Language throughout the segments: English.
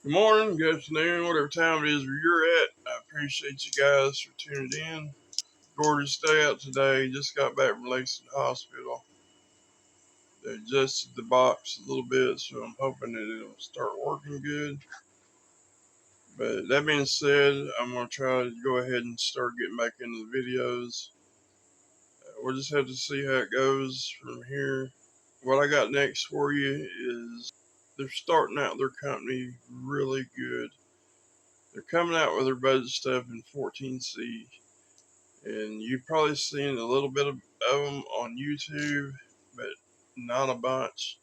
Good morning, good afternoon, whatever time it is where you're at. I appreciate you guys for tuning in. Gorgeous day out today. Just got back from Lexington Hospital. They adjusted the box a little bit, so I'm hoping that it'll start working good. But that being said, I'm going to try to go ahead and start getting back into the videos. We'll just have to see how it goes from here. What I got next for you is they're starting out their company really good. They're coming out with their budget stuff in 14C, and you've probably seen a little bit of them on YouTube, but not a bunch.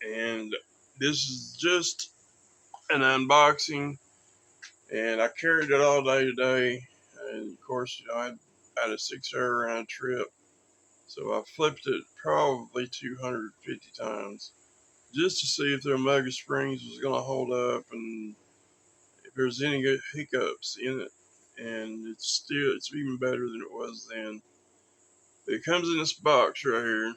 And this is just an unboxing, and I carried it all day today. And of course, I had a 6-hour round trip, so I flipped it probably 250 times just to see if their Omega Springs was going to hold up and if there's any good hiccups in it. And it's even better than it was then. It comes in this box right here.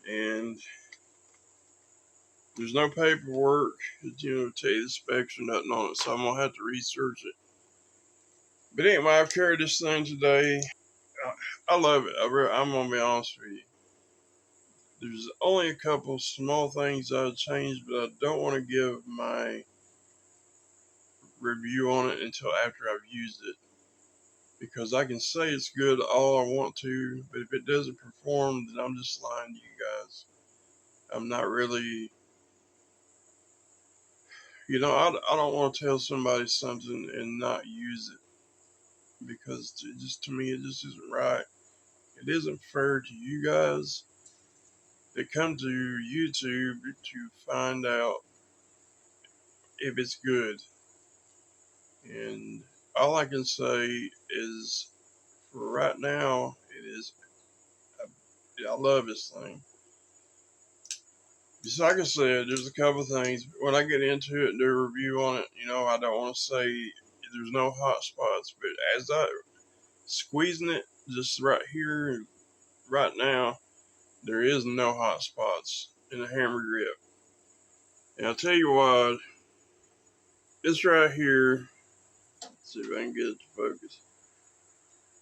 And there's no paperwork that, tell you the specs or nothing on it, so I'm gonna have to research it. But anyway, I've carried this thing today. I love it. I'm gonna be honest with you. There's only a couple small things I'd change, but I don't want to give my review on it until after I've used it. Because I can say it's good all I want to, but if it doesn't perform, then I'm just lying to you guys. I'm not really, I don't want to tell somebody something and not use it because to me, it just isn't right. It isn't fair to you guys that come to YouTube to find out if it's good. And all I can say is, for right now, it is. I love this thing. Just like I said, there's a couple things. When I get into it and do a review on it, I don't want to say there's no hot spots, but as I squeezing it just right here, right now, there is no hot spots in the hammer grip. And I'll tell you what, this right here, let's see if I can get it to focus,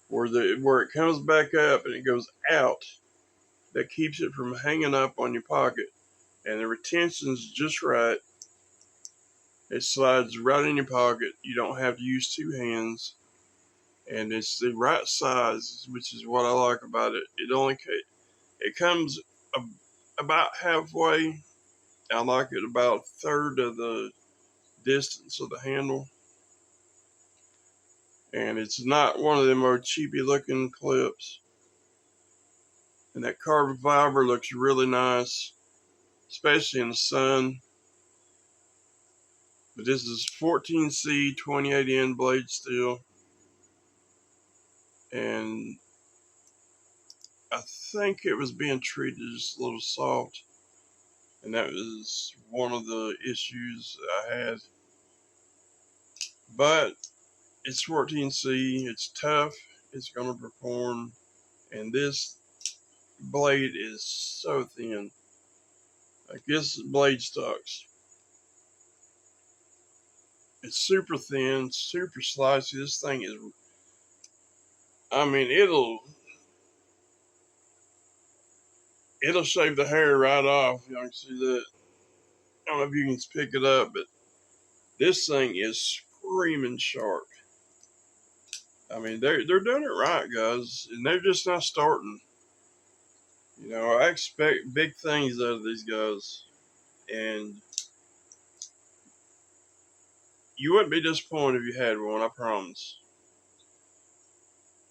where it comes back up and it goes out, that keeps it from hanging up on your pocket. And the retention's just right. It slides right in your pocket. You don't have to use two hands. And it's the right size, which is what I like about it. It comes about halfway. I like it about a third of the distance of the handle. And it's not one of them more cheapy looking clips. And that carbon fiber looks really nice, especially in the sun. But this is 14C 28N blade steel. And I think it was being treated just a little soft. And that was one of the issues I had. But it's 14C, it's tough, it's going to perform. And this blade is so thin. Like this blade stocks. It's super thin, super slicey. This thing is, it'll shave the hair right off. Y'all can see that. I don't know if you can pick it up, but this thing is screaming sharp. They're doing it right, guys, and they're just not starting. I expect big things out of these guys, and you wouldn't be disappointed if you had one, I promise.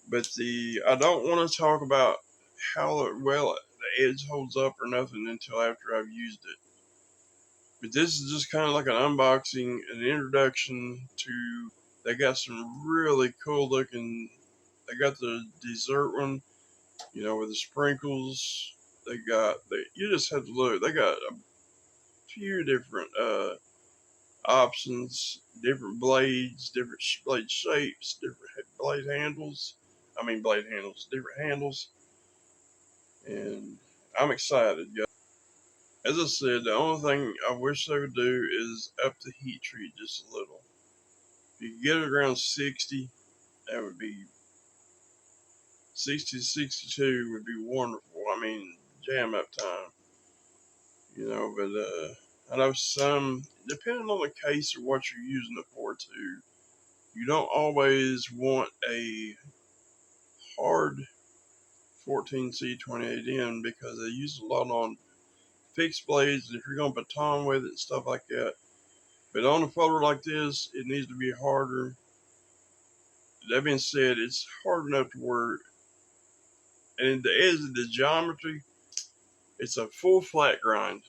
But I don't want to talk about how well the edge holds up or nothing until after I've used it. But this is just kind of like an unboxing, an introduction to. They got some really cool looking. They got the dessert one, with the sprinkles. You just have to look. They got a few different options, different blades, different blade shapes, different blade handles. Different handles. And I'm excited, guys. As I said, the only thing I wish they would do is up the heat treat just a little. If you could get it around 60, that would be 60 to 62 would be wonderful. I mean, jam up time, but I know some, depending on the case or what you're using it for too, you don't always want a hard 14C28N because they use a lot on fixed blades, and if you're going to baton with it and stuff like that. But on a folder like this, it needs to be harder. That being said, it's hard enough to work. And the edge of the geometry, it's a full flat grind.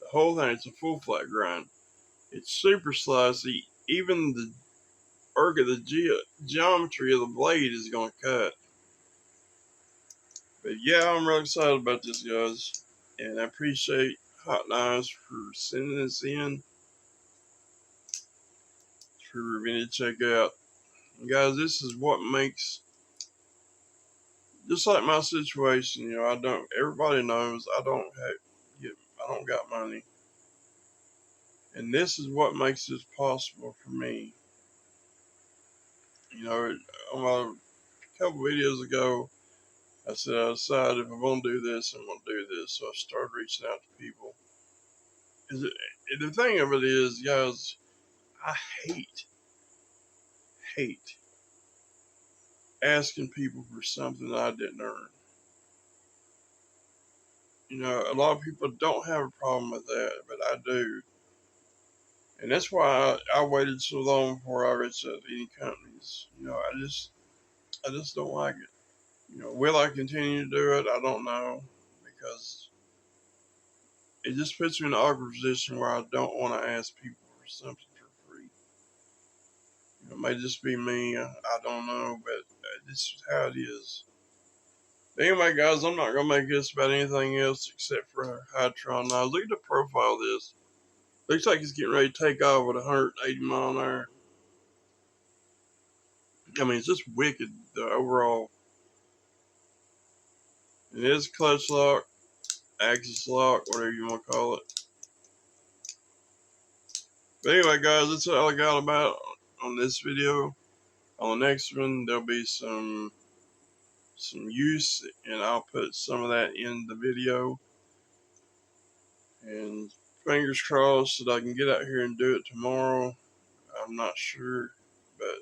The whole thing, it's a full flat grind. It's super slicey. Even the geometry of the blade is going to cut. But yeah, I'm really excited about this, guys. And I appreciate Hot Knives for sending this in for me to check out. And guys, this is what makes, just like my situation, everybody knows I don't got money. And this is what makes this possible for me. On a couple videos ago, I said I decided if I'm going to do this, I'm going to do this. So I started reaching out to people. The thing of it is, guys, I hate asking people for something that I didn't earn. A lot of people don't have a problem with that, but I do. And that's why I waited so long before I reached out to any companies. I just don't like it. Will I continue to do it? I don't know, because it just puts me in an awkward position where I don't want to ask people for something for free. It may just be me. I don't know, but this is how it is. Anyway, guys, I'm not going to make this about anything else except for Hightron. Now, look at the profile of this. Looks like it's getting ready to take off with 180 mile an hour. I mean, it's just wicked, the overall. It is clutch lock, axis lock, whatever you want to call it. But anyway, guys, that's all I got about on this video. On the next one, there'll be some use, and I'll put some of that in the video. And fingers crossed that I can get out here and do it tomorrow. I'm not sure, but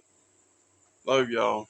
love y'all.